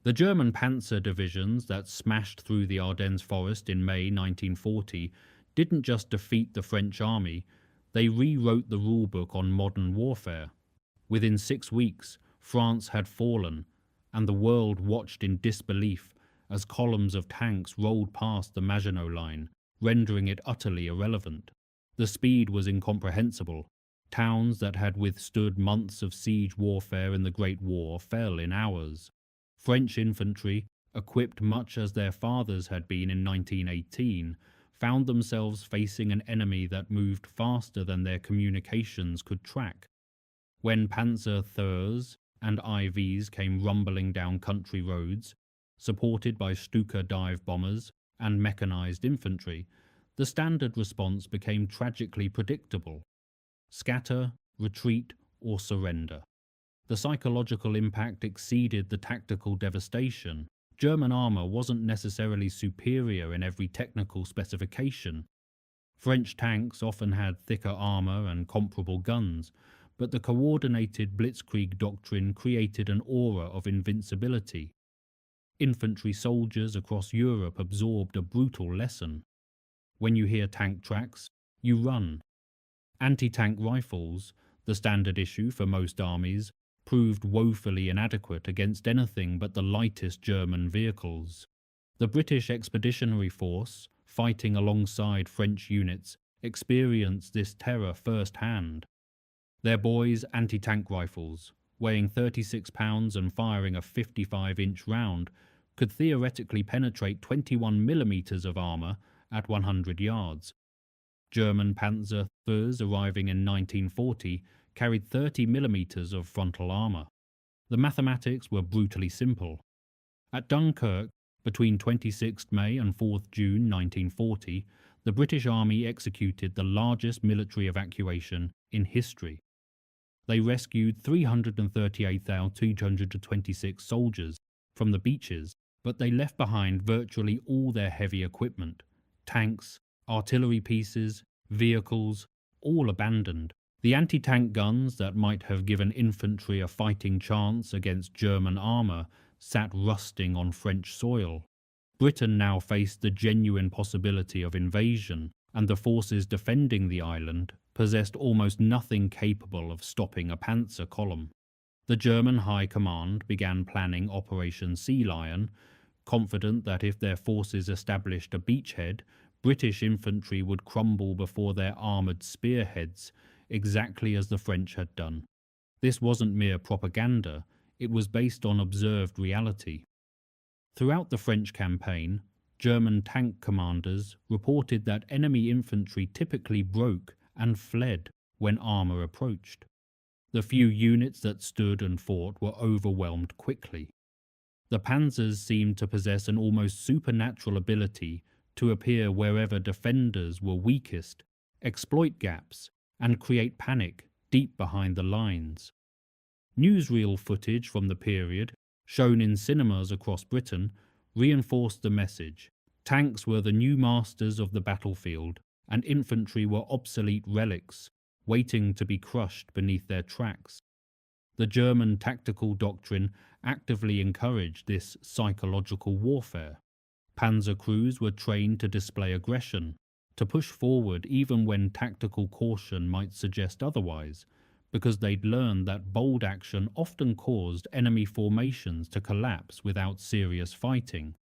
The German Panzer divisions that smashed through the Ardennes forest in May 1940 didn't just defeat the French army, they rewrote the rulebook on modern warfare. Within 6 weeks, France had fallen, and the world watched in disbelief as columns of tanks rolled past the Maginot Line, rendering it utterly irrelevant. The speed was incomprehensible. Towns that had withstood months of siege warfare in the Great War fell in hours. French infantry, equipped much as their fathers had been in 1918, found themselves facing an enemy that moved faster than their communications could track. When Panzers and IVs came rumbling down country roads, supported by Stuka dive bombers and mechanized infantry, the standard response became tragically predictable: scatter, retreat, or surrender. The psychological impact exceeded the tactical devastation. German armour wasn't necessarily superior in every technical specification. French tanks often had thicker armour and comparable guns, but the coordinated blitzkrieg doctrine created an aura of invincibility. Infantry soldiers across Europe absorbed a brutal lesson. When you hear tank tracks, you run. Anti-tank rifles, the standard issue for most armies, proved woefully inadequate against anything but the lightest German vehicles. The British Expeditionary Force, fighting alongside French units, experienced this terror firsthand. Their boys' anti-tank rifles, weighing 36 pounds and firing a 55-inch round, could theoretically penetrate 21 millimeters of armour at 100 yards. German Panzers arriving in 1940 carried 30 millimeters of frontal armour. The mathematics were brutally simple. At Dunkirk, between 26 May and 4 June 1940, the British Army executed the largest military evacuation in history. They rescued 338,226 soldiers from the beaches, but they left behind virtually all their heavy equipment: tanks, artillery pieces, vehicles, all abandoned. The anti-tank guns that might have given infantry a fighting chance against German armour sat rusting on French soil. Britain now faced the genuine possibility of invasion, and the forces defending the island possessed almost nothing capable of stopping a panzer column. The German High Command began planning Operation Sea Lion, confident that if their forces established a beachhead, British infantry would crumble before their armoured spearheads, exactly as the French had done. This wasn't mere propaganda, it was based on observed reality. Throughout the French campaign, German tank commanders reported that enemy infantry typically broke and fled when armour approached. The few units that stood and fought were overwhelmed quickly. The Panzers seemed to possess an almost supernatural ability to appear wherever defenders were weakest, exploit gaps, and create panic deep behind the lines. Newsreel footage from the period, shown in cinemas across Britain, reinforced the message. Tanks were the new masters of the battlefield, and infantry were obsolete relics, waiting to be crushed beneath their tracks. The German tactical doctrine actively encouraged this psychological warfare. Panzer crews were trained to display aggression, to push forward even when tactical caution might suggest otherwise, because they'd learned that bold action often caused enemy formations to collapse without serious fighting.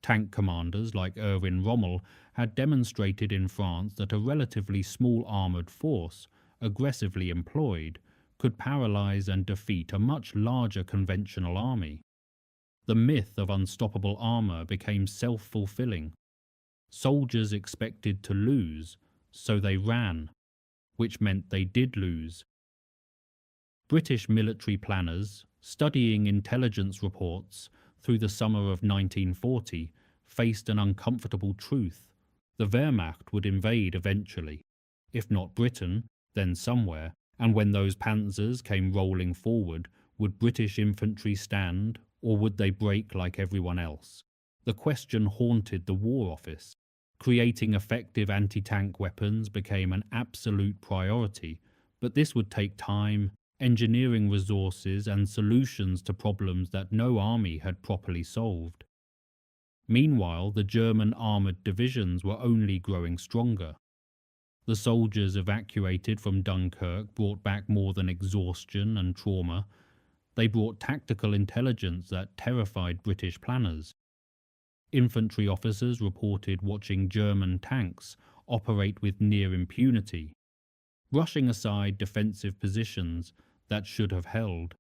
Tank commanders like Erwin Rommel had demonstrated in France that a relatively small armoured force, aggressively employed, could paralyse and defeat a much larger conventional army. The myth of unstoppable armour became self-fulfilling. Soldiers expected to lose, so they ran, which meant they did lose. British military planners, studying intelligence reports through the summer of 1940, faced an uncomfortable truth. The Wehrmacht would invade eventually. If not Britain, then somewhere, and when those panzers came rolling forward, would British infantry stand, or would they break like everyone else? The question haunted the War Office. Creating effective anti-tank weapons became an absolute priority, but this would take time engineering resources and solutions to problems that no army had properly solved. Meanwhile, the German armoured divisions were only growing stronger. The soldiers evacuated from Dunkirk brought back more than exhaustion and trauma. They brought tactical intelligence that terrified British planners. Infantry officers reported watching German tanks operate with near impunity, brushing aside defensive positions that should have held.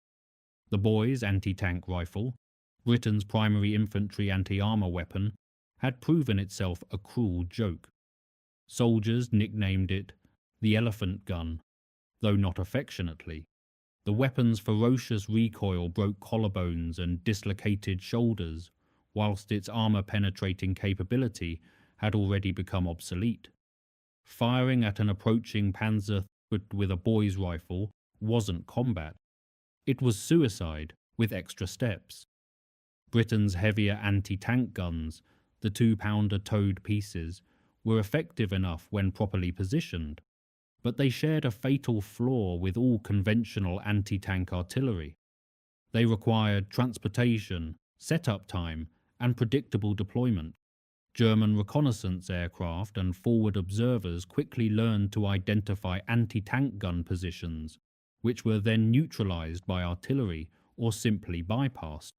The Boys anti-tank rifle, Britain's primary infantry anti-armour weapon, had proven itself a cruel joke. Soldiers nicknamed it the elephant gun, though not affectionately. The weapon's ferocious recoil broke collarbones and dislocated shoulders, whilst its armour-penetrating capability had already become obsolete. Firing at an approaching Panzer with a boy's rifle wasn't combat. It was suicide with extra steps. Britain's heavier anti-tank guns, the 2-pounder towed pieces, were effective enough when properly positioned, but they shared a fatal flaw with all conventional anti-tank artillery. They required transportation, set-up time, and predictable deployment. German reconnaissance aircraft and forward observers quickly learned to identify anti-tank gun positions, which were then neutralized by artillery or simply bypassed.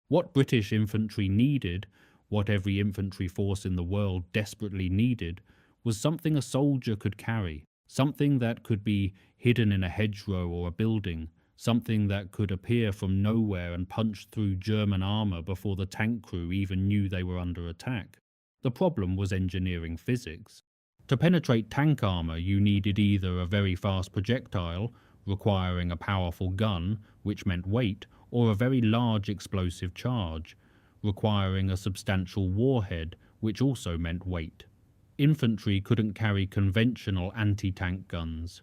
What British infantry needed, what every infantry force in the world desperately needed, was something a soldier could carry, something that could be hidden in a hedgerow or a building, something that could appear from nowhere and punch through German armour before the tank crew even knew they were under attack. The problem was engineering physics. To penetrate tank armour, you needed either a very fast projectile, requiring a powerful gun, which meant weight, or a very large explosive charge, requiring a substantial warhead, which also meant weight. Infantry couldn't carry conventional anti-tank guns.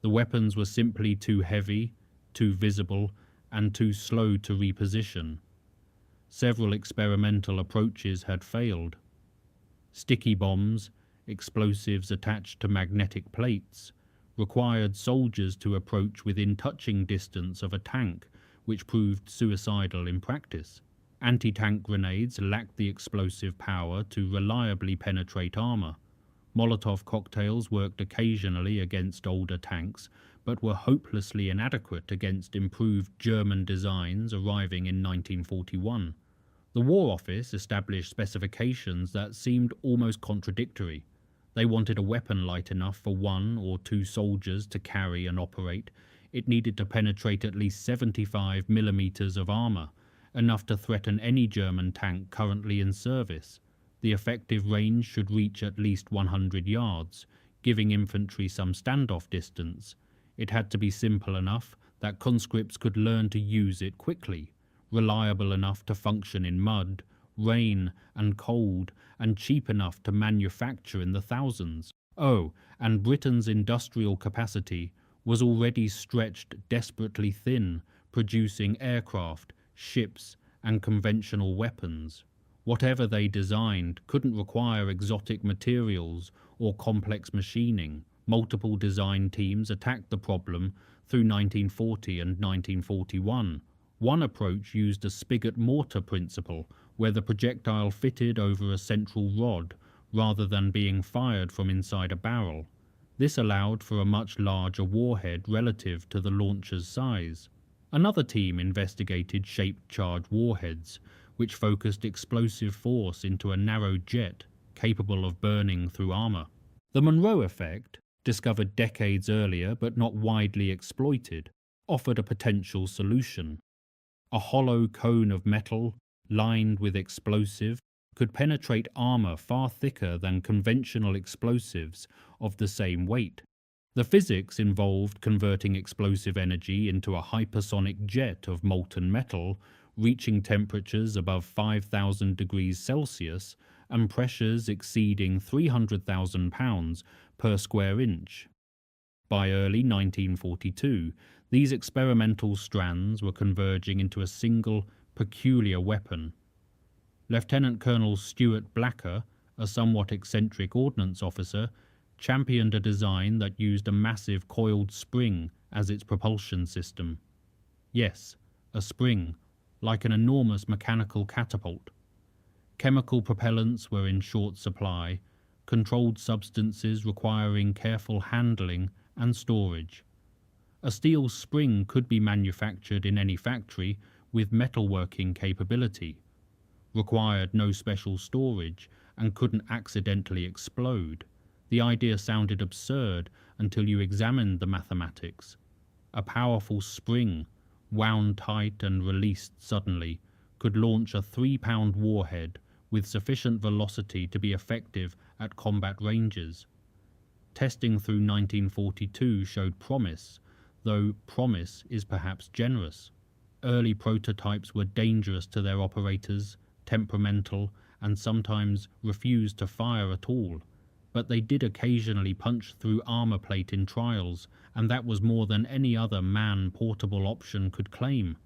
The weapons were simply too heavy, too visible, and too slow to reposition. Several experimental approaches had failed. Sticky bombs, explosives attached to magnetic plates, required soldiers to approach within touching distance of a tank, which proved suicidal in practice. Anti-tank grenades lacked the explosive power to reliably penetrate armour. Molotov cocktails worked occasionally against older tanks, but were hopelessly inadequate against improved German designs arriving in 1941. The War Office established specifications that seemed almost contradictory. They wanted a weapon light enough for 1 or 2 soldiers to carry and operate. It needed to penetrate at least 75 millimeters of armour, enough to threaten any German tank currently in service. The effective range should reach at least 100 yards, giving infantry some standoff distance. It had to be simple enough that conscripts could learn to use it quickly, reliable enough to function in mud, rain, and cold, and cheap enough to manufacture in the thousands. Oh, and Britain's industrial capacity was already stretched desperately thin, producing aircraft, ships, and conventional weapons. Whatever they designed couldn't require exotic materials or complex machining. Multiple design teams attacked the problem through 1940 and 1941. One approach used a spigot mortar principle, where the projectile fitted over a central rod rather than being fired from inside a barrel. This allowed for a much larger warhead relative to the launcher's size. Another team investigated shaped charge warheads, which focused explosive force into a narrow jet capable of burning through armour. The Monroe effect, discovered decades earlier but not widely exploited, offered a potential solution. A hollow cone of metal, lined with explosive, could penetrate armour far thicker than conventional explosives of the same weight. The physics involved converting explosive energy into a hypersonic jet of molten metal, reaching temperatures above 5,000 degrees Celsius and pressures exceeding 300,000 pounds per square inch. By early 1942, these experimental strands were converging into a single, peculiar weapon. Lieutenant Colonel Stuart Blacker, a somewhat eccentric ordnance officer, championed a design that used a massive coiled spring as its propulsion system. Yes, a spring, like an enormous mechanical catapult. Chemical propellants were in short supply, controlled substances requiring careful handling and storage. A steel spring could be manufactured in any factory with metalworking capability, required no special storage, and couldn't accidentally explode. The idea sounded absurd until you examined the mathematics. A powerful spring, wound tight and released suddenly, could launch a 3-pound warhead with sufficient velocity to be effective at combat ranges. Testing through 1942 showed promise, though promise is perhaps generous. Early prototypes were dangerous to their operators, temperamental, and sometimes refused to fire at all. But they did occasionally punch through armor plate in trials, and that was more than any other man-portable option could claim.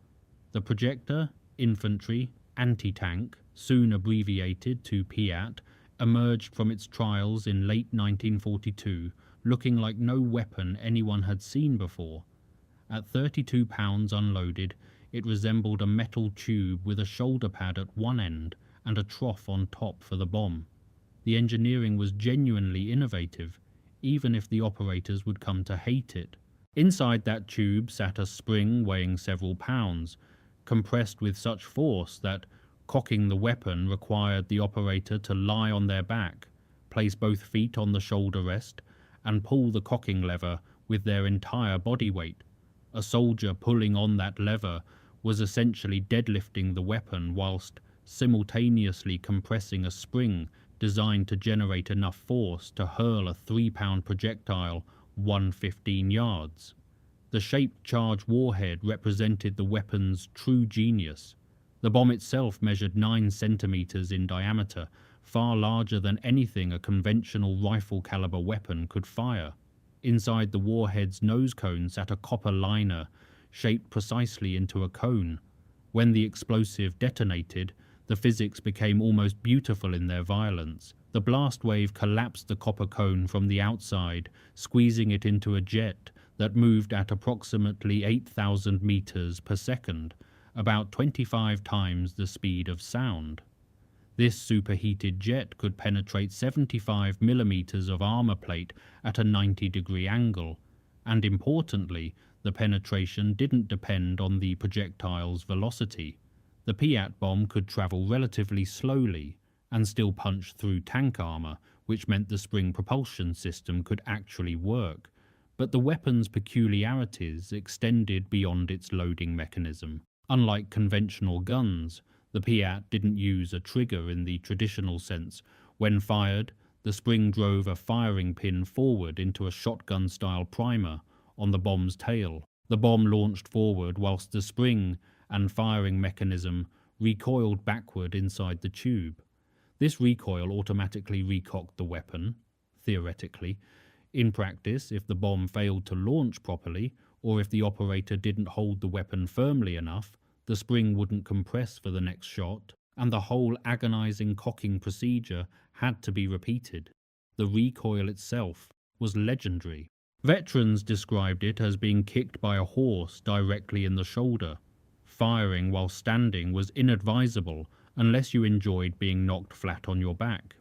The projector, infantry, anti-tank, soon abbreviated to PIAT, emerged from its trials in late 1942, looking like no weapon anyone had seen before. At 32 pounds unloaded, it resembled a metal tube with a shoulder pad at one end and a trough on top for the bomb. The engineering was genuinely innovative, even if the operators would come to hate it. Inside that tube sat a spring weighing several pounds, compressed with such force that cocking the weapon required the operator to lie on their back, place both feet on the shoulder rest, and pull the cocking lever with their entire body weight. A soldier pulling on that lever was essentially deadlifting the weapon whilst simultaneously compressing a spring designed to generate enough force to hurl a 3-pound projectile 115 yards. The shaped charge warhead represented the weapon's true genius. The bomb itself measured 9 centimeters in diameter, far larger than anything a conventional rifle-caliber weapon could fire. Inside the warhead's nose cone sat a copper liner, shaped precisely into a cone. When the explosive detonated, the physics became almost beautiful in their violence. The blast wave collapsed the copper cone from the outside, squeezing it into a jet that moved at approximately 8,000 meters per second, about 25 times the speed of sound. This superheated jet could penetrate 75 millimeters of armor plate at a 90-degree angle, and importantly, the penetration didn't depend on the projectile's velocity. The PIAT bomb could travel relatively slowly and still punch through tank armor, which meant the spring propulsion system could actually work. But the weapon's peculiarities extended beyond its loading mechanism. Unlike conventional guns, the PIAT didn't use a trigger in the traditional sense. When fired, the spring drove a firing pin forward into a shotgun-style primer on the bomb's tail. The bomb launched forward whilst the spring and firing mechanism recoiled backward inside the tube. This recoil automatically recocked the weapon, theoretically. In practice, if the bomb failed to launch properly, or if the operator didn't hold the weapon firmly enough, the spring wouldn't compress for the next shot, and the whole agonizing cocking procedure had to be repeated. The recoil itself was legendary. Veterans described it as being kicked by a horse directly in the shoulder. Firing while standing was inadvisable unless you enjoyed being knocked flat on your back.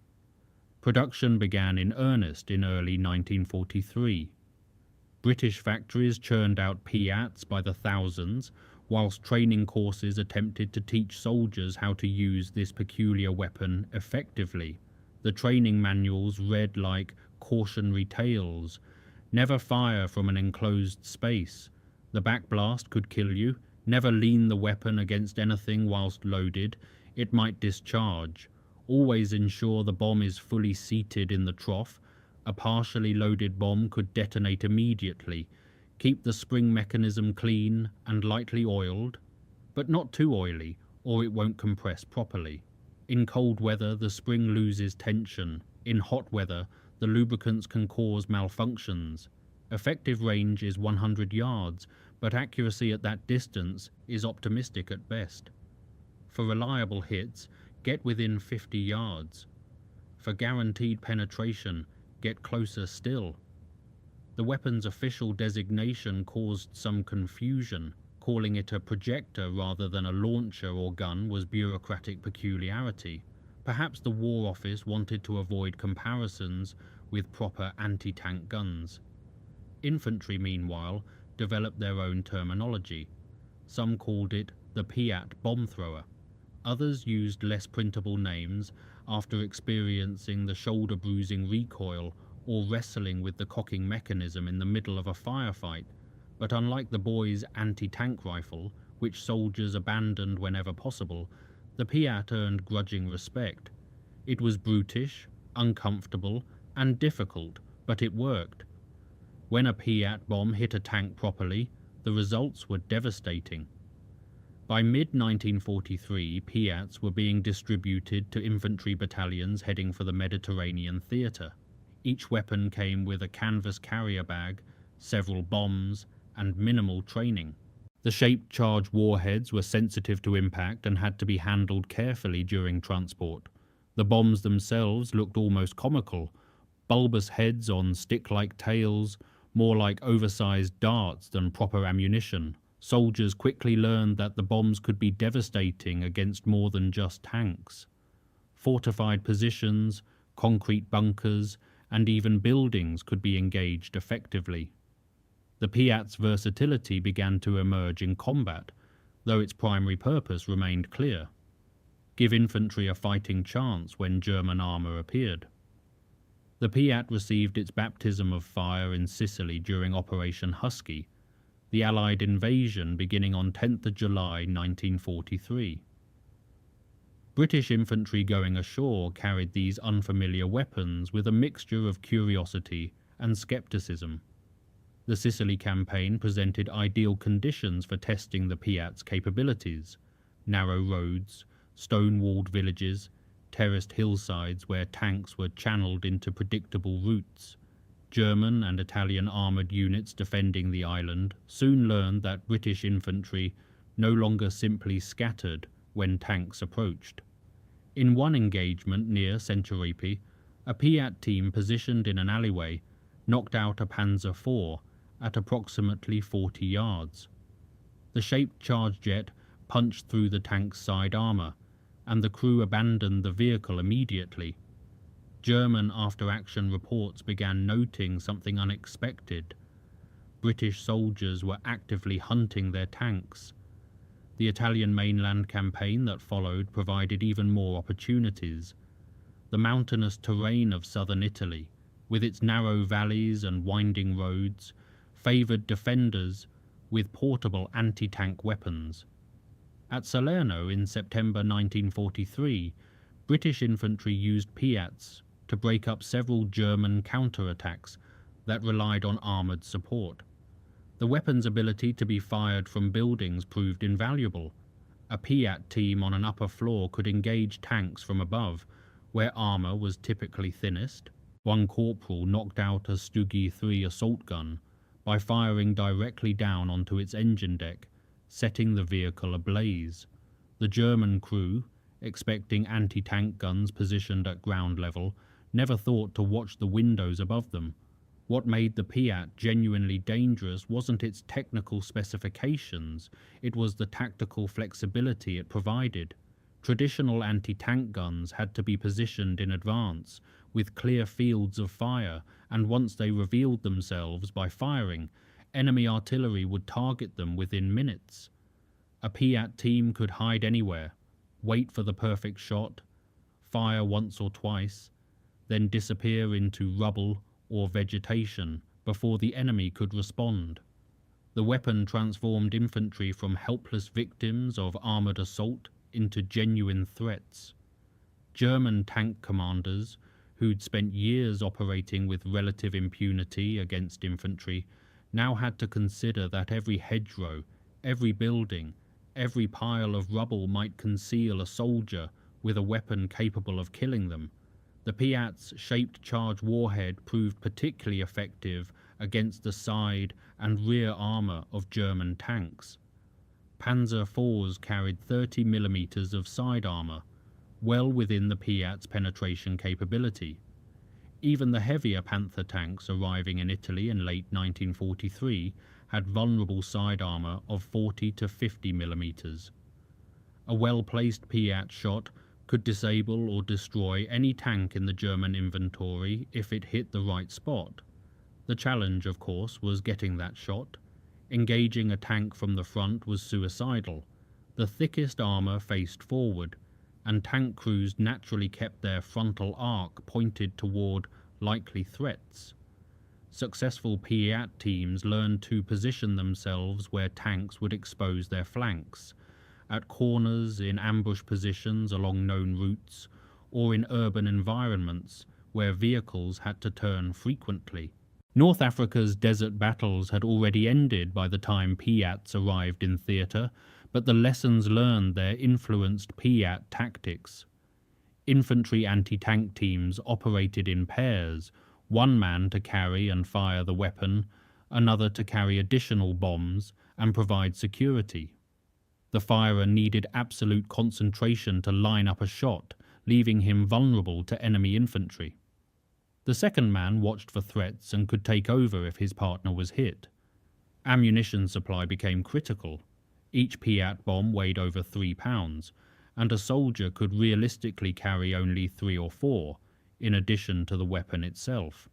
Production began in earnest in early 1943. British factories churned out PIATs by the thousands, whilst training courses attempted to teach soldiers how to use this peculiar weapon effectively. The training manuals read like cautionary tales. Never fire from an enclosed space. The backblast could kill you. Never lean the weapon against anything whilst loaded. It might discharge. Always ensure the bomb is fully seated in the trough. A partially loaded bomb could detonate immediately. Keep the spring mechanism clean and lightly oiled, but not too oily, or it won't compress properly. In cold weather, the spring loses tension. In hot weather, the lubricants can cause malfunctions. Effective range is 100 yards, but accuracy at that distance is optimistic at best. For reliable hits, get within 50 yards. For guaranteed penetration, get closer still. The weapon's official designation caused some confusion. Calling it a projector rather than a launcher or gun was bureaucratic peculiarity. Perhaps the War Office wanted to avoid comparisons with proper anti-tank guns. Infantry, meanwhile, developed their own terminology. Some called it the PIAT bomb thrower. Others used less printable names after experiencing the shoulder-bruising recoil or wrestling with the cocking mechanism in the middle of a firefight. But unlike the boys' anti-tank rifle, which soldiers abandoned whenever possible, the PIAT earned grudging respect. It was brutish, uncomfortable, and difficult, but it worked. When a PIAT bomb hit a tank properly, the results were devastating. By mid-1943, PIATs were being distributed to infantry battalions heading for the Mediterranean theatre. Each weapon came with a canvas carrier bag, several bombs, and minimal training. The shaped charge warheads were sensitive to impact and had to be handled carefully during transport. The bombs themselves looked almost comical, bulbous heads on stick-like tails, more like oversized darts than proper ammunition. Soldiers quickly learned that the bombs could be devastating against more than just tanks. Fortified positions, concrete bunkers, and even buildings could be engaged effectively. The PIAT's versatility began to emerge in combat, though its primary purpose remained clear: give infantry a fighting chance when German armour appeared. The PIAT received its baptism of fire in Sicily during Operation Husky, the Allied invasion beginning on 10th of July 1943. British infantry going ashore carried these unfamiliar weapons with a mixture of curiosity and skepticism. The Sicily campaign presented ideal conditions for testing the PIAT's capabilities: narrow roads, stone-walled villages, terraced hillsides where tanks were channeled into predictable routes. German and Italian armoured units defending the island soon learned that British infantry no longer simply scattered when tanks approached. In one engagement near Centuripe, a PIAT team positioned in an alleyway knocked out a Panzer IV at approximately 40 yards. The shaped charge jet punched through the tank's side armour, and the crew abandoned the vehicle immediately. German after-action reports began noting something unexpected. British soldiers were actively hunting their tanks. The Italian mainland campaign that followed provided even more opportunities. The mountainous terrain of southern Italy, with its narrow valleys and winding roads, favoured defenders with portable anti-tank weapons. At Salerno in September 1943, British infantry used PIATs to break up several German counterattacks that relied on armoured support. The weapon's ability to be fired from buildings proved invaluable. A PIAT team on an upper floor could engage tanks from above, where armour was typically thinnest. One corporal knocked out a Stughi 3 assault gun by firing directly down onto its engine deck, setting the vehicle ablaze. The German crew, expecting anti-tank guns positioned at ground level, never thought to watch the windows above them. What made the PIAT genuinely dangerous wasn't its technical specifications, it was the tactical flexibility it provided. Traditional anti-tank guns had to be positioned in advance, with clear fields of fire, and once they revealed themselves by firing, enemy artillery would target them within minutes. A PIAT team could hide anywhere, wait for the perfect shot, fire once or twice, then disappear into rubble or vegetation before the enemy could respond. The weapon transformed infantry from helpless victims of armoured assault into genuine threats. German tank commanders, who'd spent years operating with relative impunity against infantry, now had to consider that every hedgerow, every building, every pile of rubble might conceal a soldier with a weapon capable of killing them. The PIAT's shaped charge warhead proved particularly effective against the side and rear armour of German tanks. Panzer IVs carried 30 mm of side armour, well within the PIAT's penetration capability. Even the heavier Panther tanks arriving in Italy in late 1943 had vulnerable side armour of 40 to 50 millimeters. A well-placed PIAT shot could disable or destroy any tank in the German inventory if it hit the right spot. The challenge, of course, was getting that shot. Engaging a tank from the front was suicidal. The thickest armour faced forward, and tank crews naturally kept their frontal arc pointed toward likely threats. Successful PIAT teams learned to position themselves where tanks would expose their flanks, at corners, in ambush positions along known routes, or in urban environments where vehicles had to turn frequently. North Africa's desert battles had already ended by the time PIATs arrived in theatre, but the lessons learned there influenced PIAT tactics. Infantry anti-tank teams operated in pairs, one man to carry and fire the weapon, another to carry additional bombs and provide security. The firer needed absolute concentration to line up a shot, leaving him vulnerable to enemy infantry. The second man watched for threats and could take over if his partner was hit. Ammunition supply became critical. Each PIAT bomb weighed over 3 pounds, and a soldier could realistically carry only 3 or 4, in addition to the weapon itself.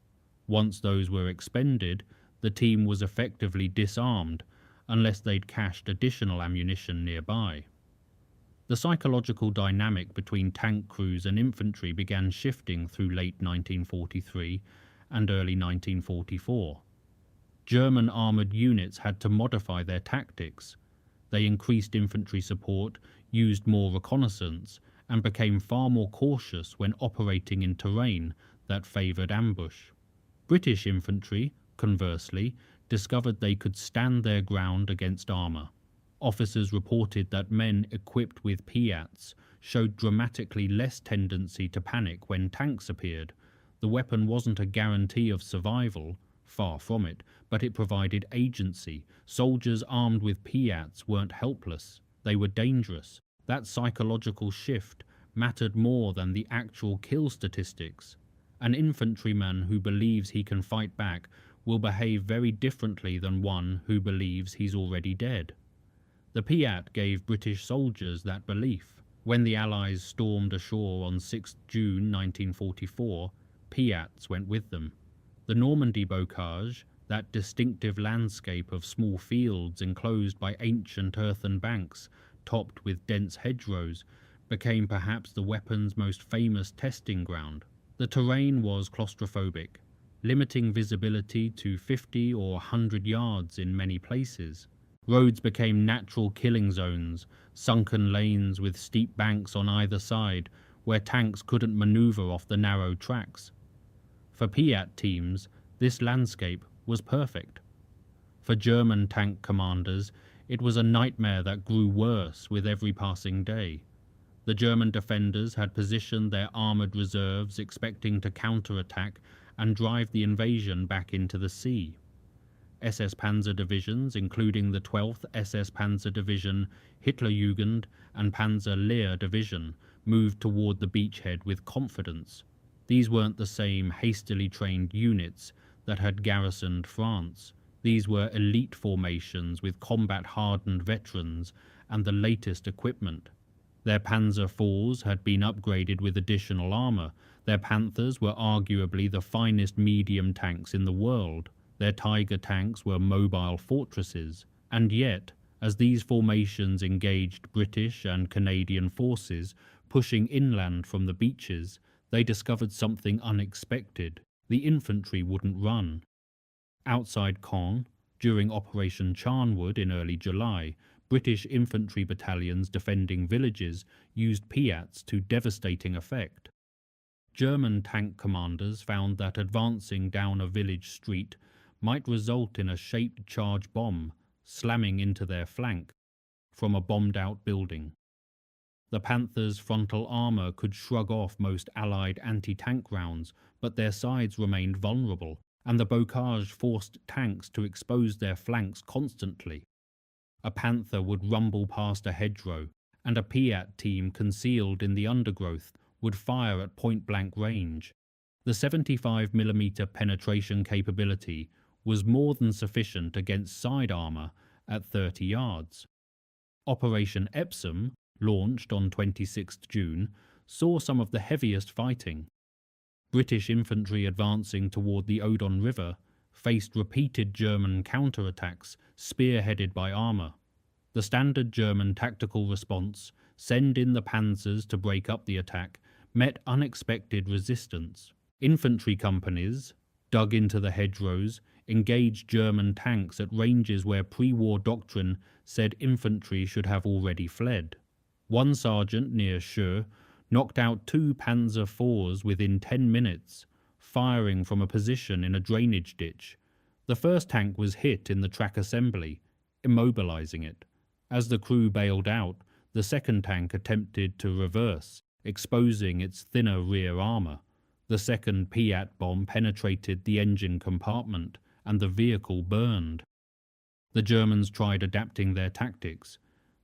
Once those were expended, the team was effectively disarmed, unless they'd cached additional ammunition nearby. The psychological dynamic between tank crews and infantry began shifting through late 1943 and early 1944. German armoured units had to modify their tactics. They increased infantry support, used more reconnaissance, and became far more cautious when operating in terrain that favoured ambush. British infantry, conversely, discovered they could stand their ground against armour. Officers reported that men equipped with PIATs showed dramatically less tendency to panic when tanks appeared. The weapon wasn't a guarantee of survival, far from it, but it provided agency. Soldiers armed with PIATs weren't helpless, they were dangerous. That psychological shift mattered more than the actual kill statistics. An infantryman who believes he can fight back will behave very differently than one who believes he's already dead. The PIAT gave British soldiers that belief. When the Allies stormed ashore on 6 June 1944, PIATs went with them. The Normandy bocage, that distinctive landscape of small fields enclosed by ancient earthen banks, topped with dense hedgerows, became perhaps the weapon's most famous testing ground. The terrain was claustrophobic, limiting visibility to 50 or 100 yards in many places. Roads became natural killing zones, sunken lanes with steep banks on either side, where tanks couldn't maneuver off the narrow tracks. For PIAT teams, this landscape was perfect. For German tank commanders, it was a nightmare that grew worse with every passing day. The German defenders had positioned their armoured reserves expecting to counterattack and drive the invasion back into the sea. SS Panzer divisions, including the 12th SS Panzer Division, Hitlerjugend and Panzer Lehr Division, moved toward the beachhead with confidence. These weren't the same hastily trained units that had garrisoned France. These were elite formations with combat-hardened veterans and the latest equipment. Their Panzer IVs had been upgraded with additional armour. Their Panthers were arguably the finest medium tanks in the world. Their Tiger tanks were mobile fortresses. And yet, as these formations engaged British and Canadian forces pushing inland from the beaches, they discovered something unexpected. The infantry wouldn't run. Outside Caen, during Operation Charnwood in early July, British infantry battalions defending villages used PIATs to devastating effect. German tank commanders found that advancing down a village street might result in a shaped charge bomb slamming into their flank from a bombed-out building. The Panthers' frontal armour could shrug off most Allied anti-tank rounds, but their sides remained vulnerable, and the bocage forced tanks to expose their flanks constantly. A Panther would rumble past a hedgerow, and a PIAT team concealed in the undergrowth would fire at point-blank range. The 75mm penetration capability was more than sufficient against side armour at 30 yards. Operation Epsom, launched on 26 June, saw some of the heaviest fighting. British infantry advancing toward the Odon River faced repeated German counterattacks spearheaded by armour. The standard German tactical response, send in the Panzers to break up the attack, met unexpected resistance. Infantry companies, dug into the hedgerows, engaged German tanks at ranges where pre-war doctrine said infantry should have already fled. One sergeant near Chaux knocked out 2 Panzer IVs within 10 minutes, firing from a position in a drainage ditch. The first tank was hit in the track assembly, immobilizing it. As the crew bailed out, the second tank attempted to reverse, exposing its thinner rear armour. The second PIAT bomb penetrated the engine compartment, and the vehicle burned. The Germans tried adapting their tactics.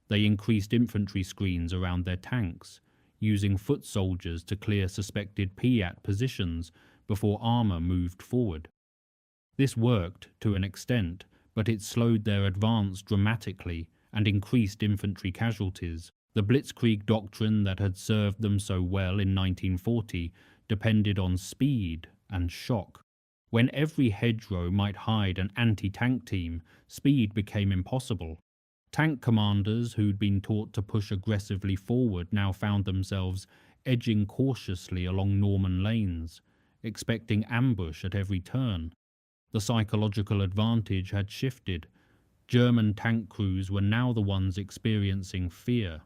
They increased infantry screens around their tanks, using foot soldiers to clear suspected PIAT positions before armour moved forward. This worked to an extent, but it slowed their advance dramatically and increased infantry casualties. The Blitzkrieg doctrine that had served them so well in 1940 depended on speed and shock. When every hedgerow might hide an anti-tank team, speed became impossible. Tank commanders who'd been taught to push aggressively forward now found themselves edging cautiously along Norman lanes, expecting ambush at every turn. The psychological advantage had shifted. German tank crews were now the ones experiencing fear.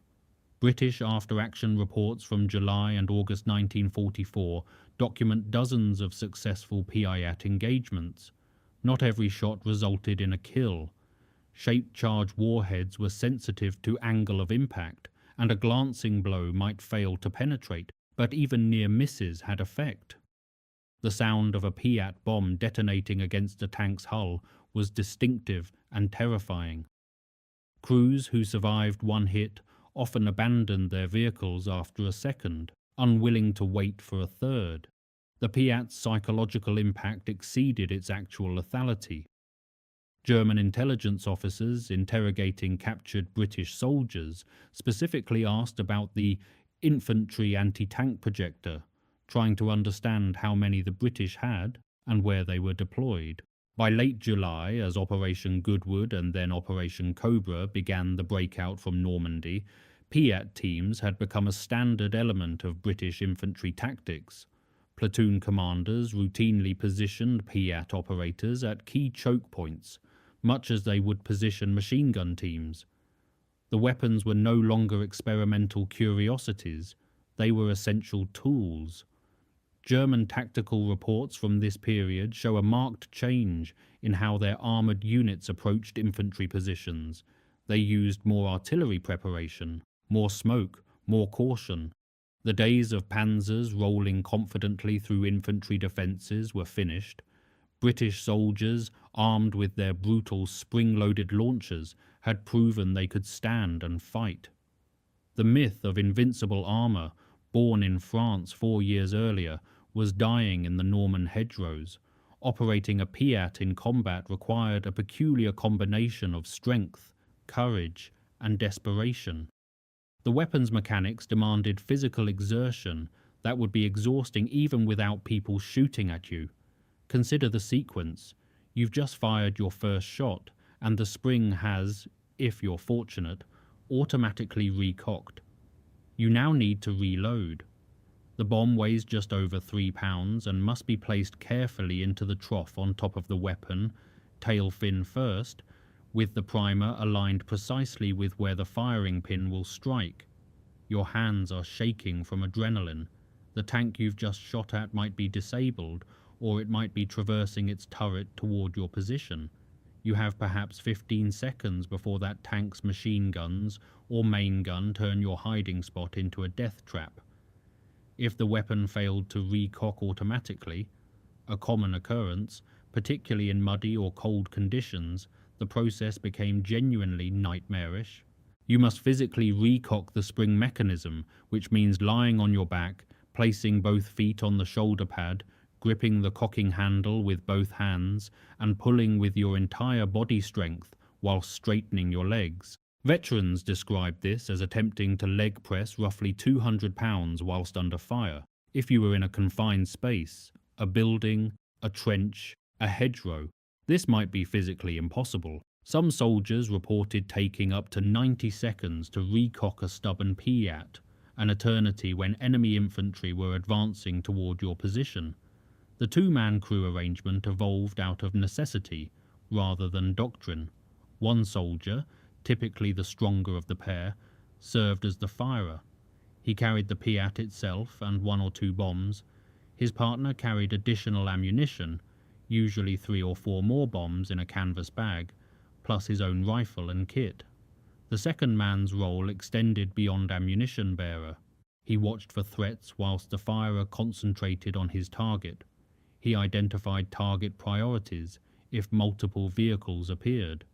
British after-action reports from July and August 1944 document dozens of successful PIAT engagements. Not every shot resulted in a kill. Shaped charge warheads were sensitive to angle of impact, and a glancing blow might fail to penetrate, but even near misses had effect. The sound of a PIAT bomb detonating against a tank's hull was distinctive and terrifying. Crews who survived one hit often abandoned their vehicles after a second, unwilling to wait for a third. The PIAT's psychological impact exceeded its actual lethality. German intelligence officers interrogating captured British soldiers specifically asked about the infantry anti-tank projector, trying to understand how many the British had and where they were deployed. By late July, as Operation Goodwood and then Operation Cobra began the breakout from Normandy, PIAT teams had become a standard element of British infantry tactics. Platoon commanders routinely positioned PIAT operators at key choke points, much as they would position machine gun teams. The weapons were no longer experimental curiosities, they were essential tools. German tactical reports from this period show a marked change in how their armoured units approached infantry positions. They used more artillery preparation, more smoke, more caution. The days of Panzers rolling confidently through infantry defences were finished. British soldiers, armed with their brutal spring-loaded launchers, had proven they could stand and fight. The myth of invincible armour, born in France 4 years earlier, was dying in the Norman hedgerows. Operating a PIAT in combat required a peculiar combination of strength, courage, and desperation. The weapons mechanics demanded physical exertion that would be exhausting even without people shooting at you. Consider the sequence. You've just fired your first shot, and the spring has, if you're fortunate, automatically recocked. You now need to reload. The bomb weighs just over 3 pounds and must be placed carefully into the trough on top of the weapon, tail fin first, with the primer aligned precisely with where the firing pin will strike. Your hands are shaking from adrenaline. The tank you've just shot at might be disabled, or it might be traversing its turret toward your position. You have perhaps 15 seconds before that tank's machine guns or main gun turn your hiding spot into a death trap. If the weapon failed to recock automatically, a common occurrence, particularly in muddy or cold conditions, the process became genuinely nightmarish. You must physically recock the spring mechanism, which means lying on your back, placing both feet on the shoulder pad, gripping the cocking handle with both hands and pulling with your entire body strength whilst straightening your legs. Veterans described this as attempting to leg press roughly 200 pounds whilst under fire. If you were in a confined space, a building, a trench, a hedgerow, this might be physically impossible. Some soldiers reported taking up to 90 seconds to recock a stubborn PIAT, an eternity when enemy infantry were advancing toward your position. The two-man crew arrangement evolved out of necessity rather than doctrine. One soldier, typically the stronger of the pair, served as the firer. He carried the PIAT itself and one or two bombs. His partner carried additional ammunition, usually 3 or 4 more bombs in a canvas bag, plus his own rifle and kit. The second man's role extended beyond ammunition bearer. He watched for threats whilst the firer concentrated on his target. He identified target priorities if multiple vehicles appeared.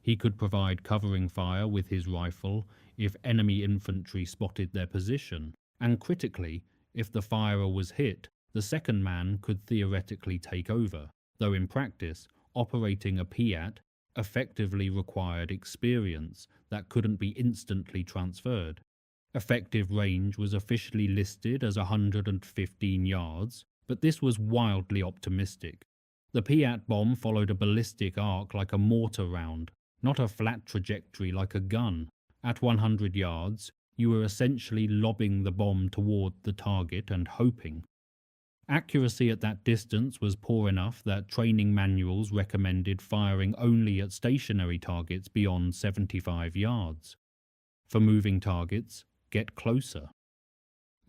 He could provide covering fire with his rifle if enemy infantry spotted their position, and critically, if the firer was hit, the second man could theoretically take over, though in practice, operating a PIAT effectively required experience that couldn't be instantly transferred. Effective range was officially listed as 115 yards, but this was wildly optimistic. The PIAT bomb followed a ballistic arc like a mortar round, not a flat trajectory like a gun. At 100 yards, you were essentially lobbing the bomb toward the target and hoping. Accuracy at that distance was poor enough that training manuals recommended firing only at stationary targets beyond 75 yards. For moving targets, get closer.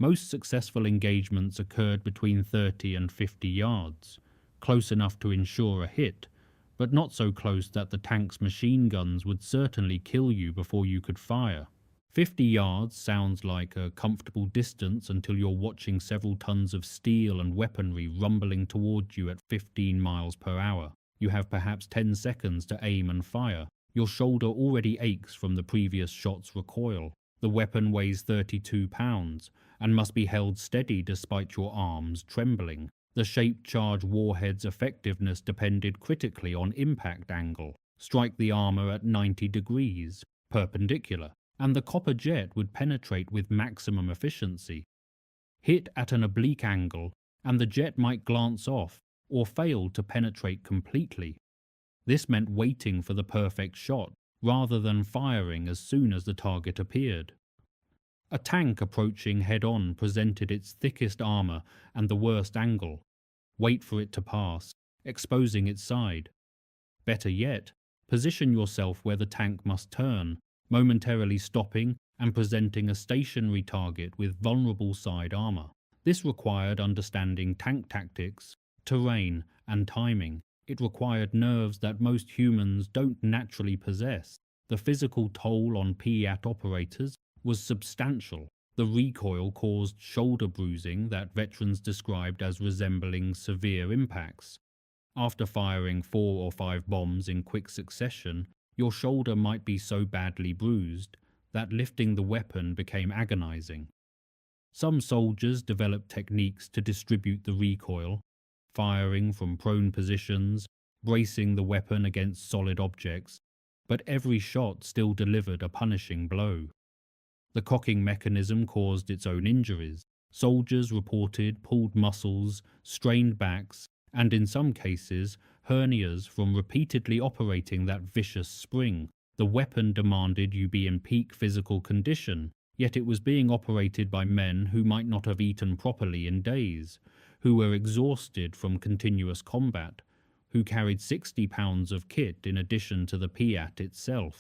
Most successful engagements occurred between 30 and 50 yards, close enough to ensure a hit, but not so close that the tank's machine guns would certainly kill you before you could fire. 50 yards sounds like a comfortable distance until you're watching several tons of steel and weaponry rumbling towards you at 15 miles per hour. You have perhaps 10 seconds to aim and fire. Your shoulder already aches from the previous shot's recoil. The weapon weighs 32 pounds and must be held steady despite your arms trembling. The shaped charge warhead's effectiveness depended critically on impact angle. Strike the armor at 90 degrees, perpendicular, and the copper jet would penetrate with maximum efficiency. Hit at an oblique angle, and the jet might glance off or fail to penetrate completely. This meant waiting for the perfect shot, rather than firing as soon as the target appeared. A tank approaching head-on presented its thickest armor and the worst angle. Wait for it to pass, exposing its side. Better yet, position yourself where the tank must turn, momentarily stopping and presenting a stationary target with vulnerable side armor. This required understanding tank tactics, terrain, and timing. It required nerves that most humans don't naturally possess. The physical toll on PIAT operators was substantial. The recoil caused shoulder bruising that veterans described as resembling severe impacts. After firing 4 or 5 bombs in quick succession, your shoulder might be so badly bruised that lifting the weapon became agonizing. Some soldiers developed techniques to distribute the recoil, firing from prone positions, bracing the weapon against solid objects, but every shot still delivered a punishing blow. The cocking mechanism caused its own injuries. Soldiers reported pulled muscles, strained backs, and in some cases, hernias from repeatedly operating that vicious spring. The weapon demanded you be in peak physical condition, yet it was being operated by men who might not have eaten properly in days, who were exhausted from continuous combat, who carried 60 pounds of kit in addition to the PIAT itself.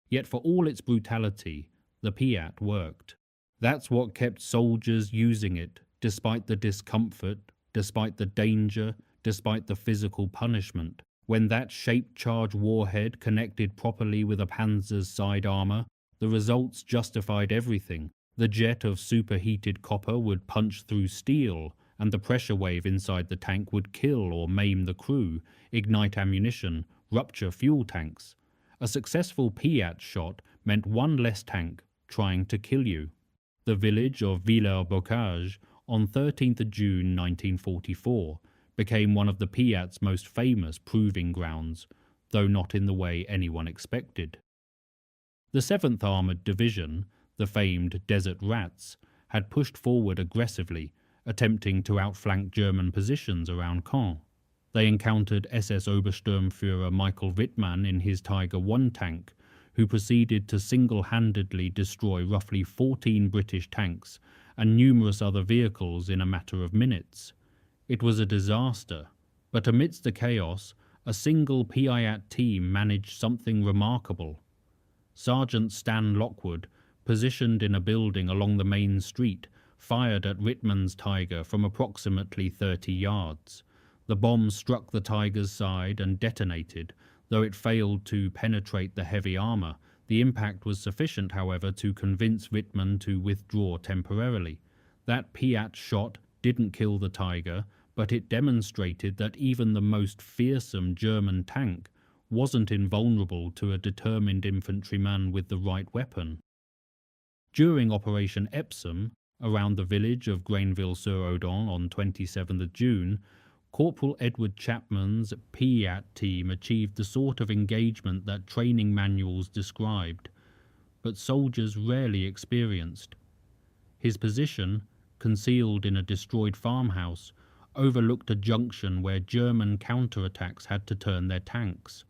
Yet for all its brutality, the PIAT worked. That's what kept soldiers using it, despite the discomfort, despite the danger, despite the physical punishment. When that shaped charge warhead connected properly with a Panzer's side armor, the results justified everything. The jet of superheated copper would punch through steel, and the pressure wave inside the tank would kill or maim the crew, ignite ammunition, rupture fuel tanks. A successful PIAT shot meant one less tank trying to kill you. The village of Villers-Bocage, on 13th June 1944, became one of the PIAT's most famous proving grounds, though not in the way anyone expected. The 7th Armoured Division, the famed Desert Rats, had pushed forward aggressively, attempting to outflank German positions around Caen. They encountered SS Obersturmführer Michael Wittmann in his Tiger I tank, who proceeded to single-handedly destroy roughly 14 British tanks and numerous other vehicles in a matter of minutes. It was a disaster, but amidst the chaos, a single PIAT team managed something remarkable. Sergeant Stan Lockwood, positioned in a building along the main street, fired at Wittmann's Tiger from approximately 30 yards. The bomb struck the Tiger's side and detonated. Though it failed to penetrate the heavy armour, the impact was sufficient, however, to convince Wittmann to withdraw temporarily. That PIAT shot didn't kill the Tiger, but it demonstrated that even the most fearsome German tank wasn't invulnerable to a determined infantryman with the right weapon. During Operation Epsom, around the village of Grainville-sur-Odon on 27th June, Corporal Edward Chapman's PIAT team achieved the sort of engagement that training manuals described, but soldiers rarely experienced. His position, concealed in a destroyed farmhouse, overlooked a junction where German counterattacks had to turn their tanks.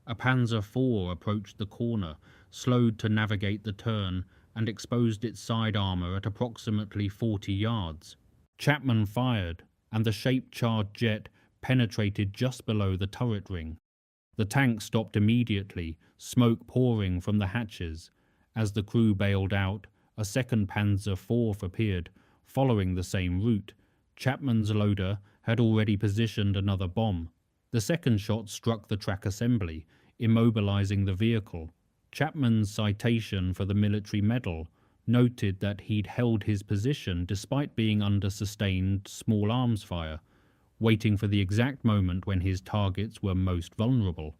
A Panzer IV approached the corner, slowed to navigate the turn, and exposed its side armour at approximately 40 yards. Chapman fired, and the shape-charged jet penetrated just below the turret ring. The tank stopped immediately, smoke pouring from the hatches. As the crew bailed out, a second Panzer IV appeared, following the same route. Chapman's loader had already positioned another bomb. The second shot struck the track assembly, immobilizing the vehicle. Chapman's citation for the military medal noted that he'd held his position despite being under sustained small arms fire, waiting for the exact moment when his targets were most vulnerable.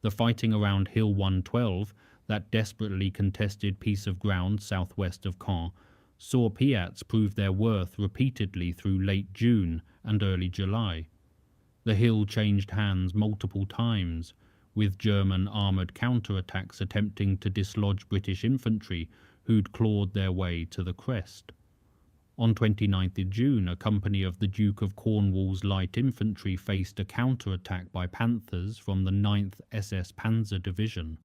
The fighting around Hill 112, that desperately contested piece of ground southwest of Caen, saw PIATs prove their worth repeatedly through late June and early July. The hill changed hands multiple times, with German armoured counterattacks attempting to dislodge British infantry who'd clawed their way to the crest. On 29th June, a company of the Duke of Cornwall's light infantry faced a counterattack by Panthers from the 9th SS Panzer Division.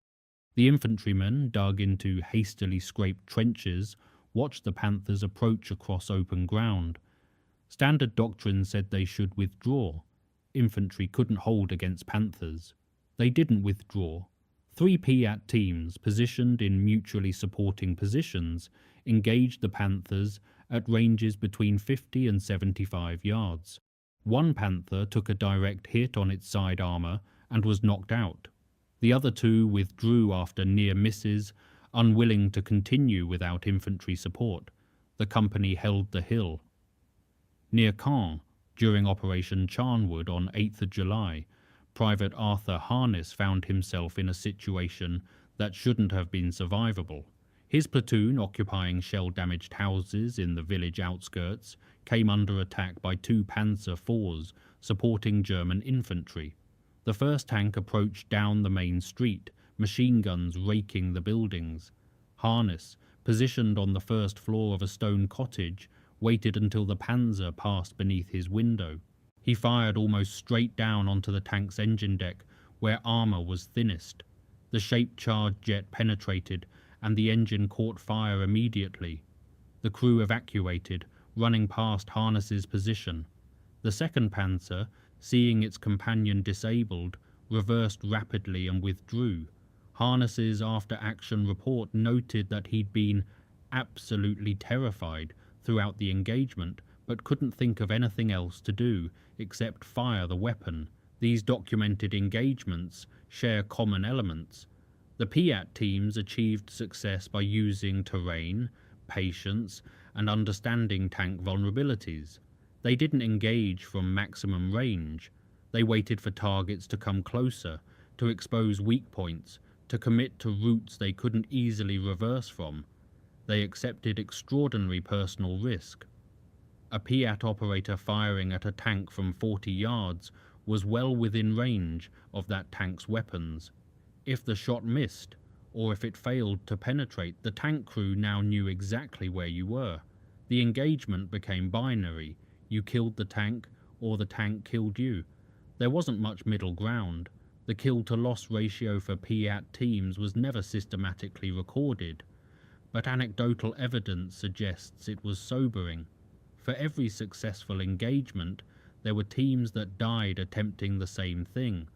The infantrymen, dug into hastily scraped trenches, watched the Panthers approach across open ground. Standard doctrine said they should withdraw. Infantry couldn't hold against Panthers. They didn't withdraw. 3 PIAT teams, positioned in mutually supporting positions, engaged the Panthers at ranges between 50 and 75 yards. One Panther took a direct hit on its side armour and was knocked out. The other 2 withdrew after near misses, unwilling to continue without infantry support. The company held the hill. Near Caen, during Operation Charnwood on 8th July, Private Arthur Harness found himself in a situation that shouldn't have been survivable. His platoon, occupying shell-damaged houses in the village outskirts, came under attack by 2 Panzer IVs supporting German infantry. The first tank approached down the main street, machine guns raking the buildings. Harness, positioned on the first floor of a stone cottage, waited until the Panzer passed beneath his window. He fired almost straight down onto the tank's engine deck, where armour was thinnest. The shape-charged jet penetrated, and the engine caught fire immediately. The crew evacuated, running past Harness's position. The second Panzer, seeing its companion disabled, reversed rapidly and withdrew. Harness's after-action report noted that he'd been absolutely terrified throughout the engagement, but couldn't think of anything else to do except fire the weapon. These documented engagements share common elements. The PIAT teams achieved success by using terrain, patience, and understanding tank vulnerabilities. They didn't engage from maximum range. They waited for targets to come closer, to expose weak points, to commit to routes they couldn't easily reverse from. They accepted extraordinary personal risk. A PIAT operator firing at a tank from 40 yards was well within range of that tank's weapons. If the shot missed, or if it failed to penetrate, the tank crew now knew exactly where you were. The engagement became binary. You killed the tank, or the tank killed you. There wasn't much middle ground. The kill-to-loss ratio for PIAT teams was never systematically recorded, but anecdotal evidence suggests it was sobering. For every successful engagement, there were teams that died attempting the same thing,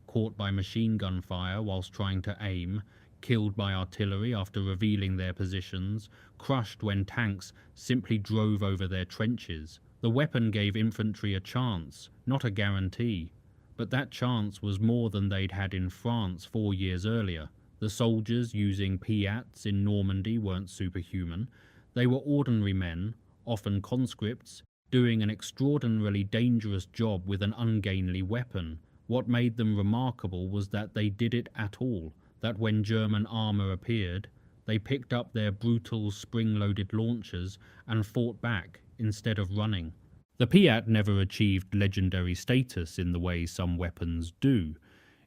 caught by machine gun fire whilst trying to aim, killed by artillery after revealing their positions, crushed when tanks simply drove over their trenches. The weapon gave infantry a chance, not a guarantee, but that chance was more than they'd had in France 4 years earlier. The soldiers using PIATs in Normandy weren't superhuman. They were ordinary men, often conscripts, doing an extraordinarily dangerous job with an ungainly weapon. What made them remarkable was that they did it at all, that when German armour appeared, they picked up their brutal spring-loaded launchers and fought back instead of running. The PIAT never achieved legendary status in the way some weapons do.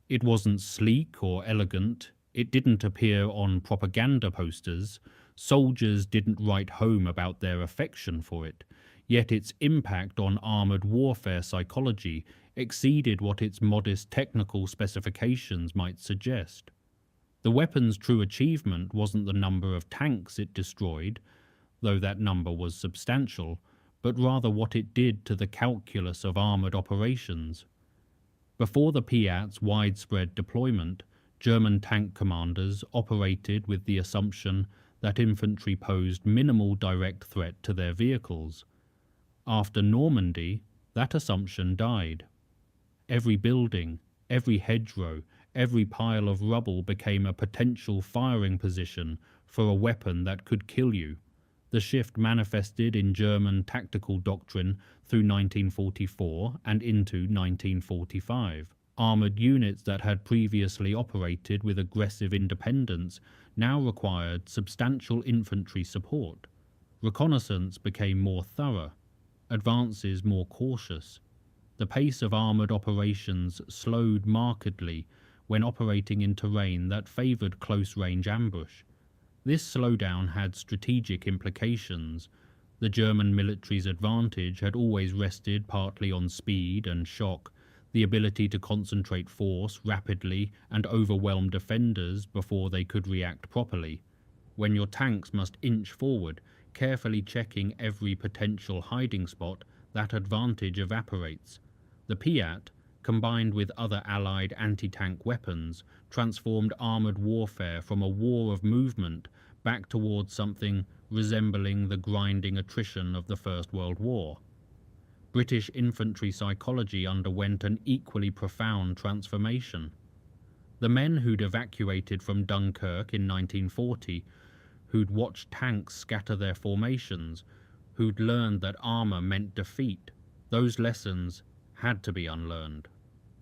It wasn't sleek or elegant. It didn't appear on propaganda posters. Soldiers didn't write home about their affection for it. Yet its impact on armoured warfare psychology exceeded what its modest technical specifications might suggest. The weapon's true achievement wasn't the number of tanks it destroyed, though that number was substantial, but rather what it did to the calculus of armoured operations. Before the PIAT's widespread deployment, German tank commanders operated with the assumption that infantry posed minimal direct threat to their vehicles. After Normandy, that assumption died. Every building, every hedgerow, every pile of rubble became a potential firing position for a weapon that could kill you. The shift manifested in German tactical doctrine through 1944 and into 1945. Armoured units that had previously operated with aggressive independence now required substantial infantry support. Reconnaissance became more thorough, advances more cautious. The pace of armoured operations slowed markedly when operating in terrain that favoured close-range ambush. This slowdown had strategic implications. The German military's advantage had always rested partly on speed and shock, the ability to concentrate force rapidly and overwhelm defenders before they could react properly. When your tanks must inch forward, carefully checking every potential hiding spot, that advantage evaporates. The PIAT, combined with other Allied anti-tank weapons, transformed armoured warfare from a war of movement back towards something resembling the grinding attrition of the First World War. British infantry psychology underwent an equally profound transformation. The men who'd evacuated from Dunkirk in 1940, who'd watched tanks scatter their formations, who'd learned that armour meant defeat, those lessons had to be unlearned.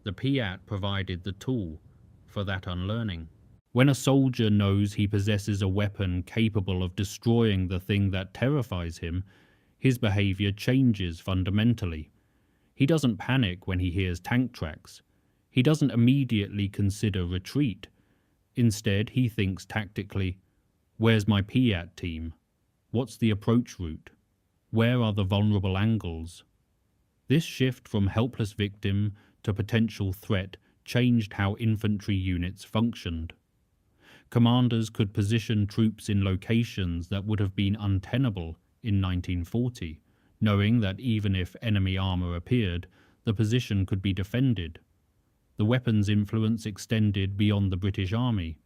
The PIAT provided the tool for that unlearning. When a soldier knows he possesses a weapon capable of destroying the thing that terrifies him, his behaviour changes fundamentally. He doesn't panic when he hears tank tracks. He doesn't immediately consider retreat. Instead, he thinks tactically, where's my PIAT team? What's the approach route? Where are the vulnerable angles? This shift from helpless victim to potential threat changed how infantry units functioned. Commanders could position troops in locations that would have been untenable in 1940, knowing that even if enemy armour appeared, the position could be defended. The weapon's influence extended beyond the British Army.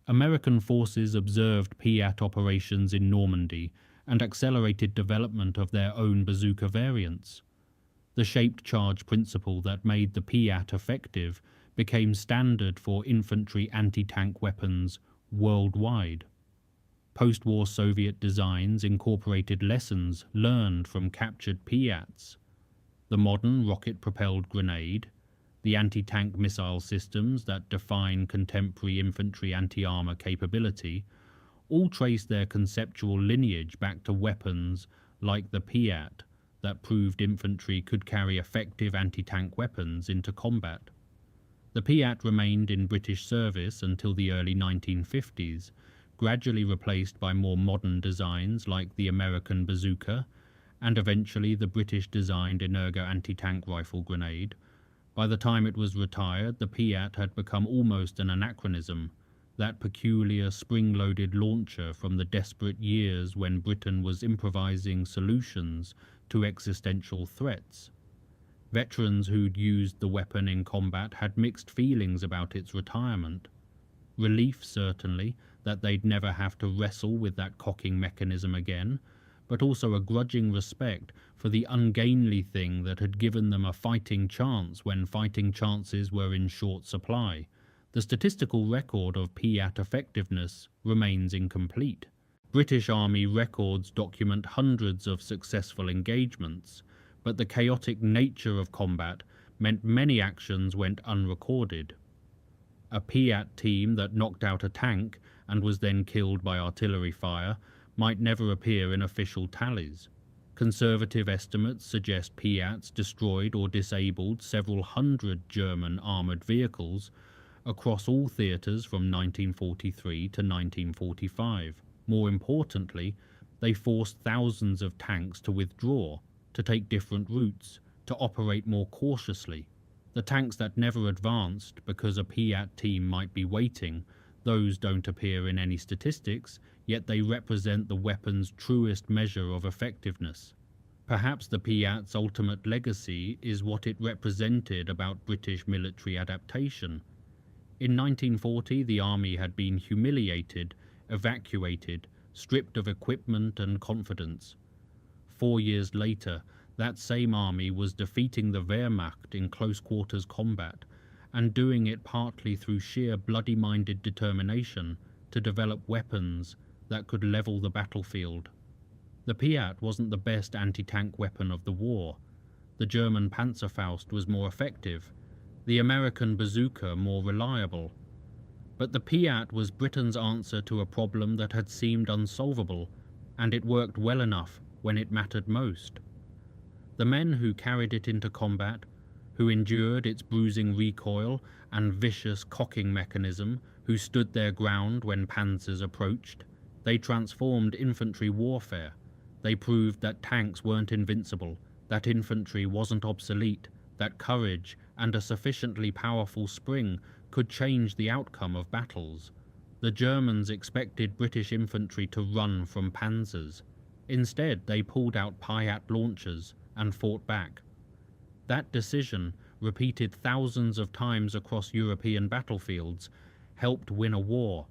American forces observed PIAT operations in Normandy and accelerated development of their own bazooka variants. The shaped charge principle that made the PIAT effective became standard for infantry anti-tank weapons worldwide. Post-war Soviet designs incorporated lessons learned from captured PIATs. The modern rocket-propelled grenade, the anti-tank missile systems that define contemporary infantry anti-armour capability, all trace their conceptual lineage back to weapons like the PIAT, that proved infantry could carry effective anti-tank weapons into combat. The PIAT remained in British service until the early 1950s, gradually replaced by more modern designs like the American bazooka and eventually the British-designed Energa anti-tank rifle grenade. By the time it was retired, the PIAT had become almost an anachronism, that peculiar spring-loaded launcher from the desperate years when Britain was improvising solutions to existential threats. Veterans who'd used the weapon in combat had mixed feelings about its retirement. Relief, certainly, that they'd never have to wrestle with that cocking mechanism again, but also a grudging respect for the ungainly thing that had given them a fighting chance when fighting chances were in short supply. The statistical record of PIAT effectiveness remains incomplete. British Army records document hundreds of successful engagements, but the chaotic nature of combat meant many actions went unrecorded. A PIAT team that knocked out a tank and was then killed by artillery fire might never appear in official tallies. Conservative estimates suggest PIATs destroyed or disabled several hundred German armoured vehicles across all theatres from 1943 to 1945. More importantly, they forced thousands of tanks to withdraw, to take different routes, to operate more cautiously. The tanks that never advanced because a PIAT team might be waiting, those don't appear in any statistics, yet they represent the weapon's truest measure of effectiveness. Perhaps the PIAT's ultimate legacy is what it represented about British military adaptation. In 1940, the army had been humiliated, evacuated, stripped of equipment and confidence. 4 years later, that same army was defeating the Wehrmacht in close-quarters combat and doing it partly through sheer bloody-minded determination to develop weapons that could level the battlefield. The PIAT wasn't the best anti-tank weapon of the war. The German Panzerfaust was more effective, the American bazooka more reliable. But the PIAT was Britain's answer to a problem that had seemed unsolvable, and it worked well enough when it mattered most. The men who carried it into combat, who endured its bruising recoil and vicious cocking mechanism, who stood their ground when Panzers approached, they transformed infantry warfare. They proved that tanks weren't invincible, that infantry wasn't obsolete, that courage and a sufficiently powerful spring could change the outcome of battles. The Germans expected British infantry to run from Panzers. Instead, they pulled out PIAT launchers and fought back. That decision, repeated thousands of times across European battlefields, helped win a war,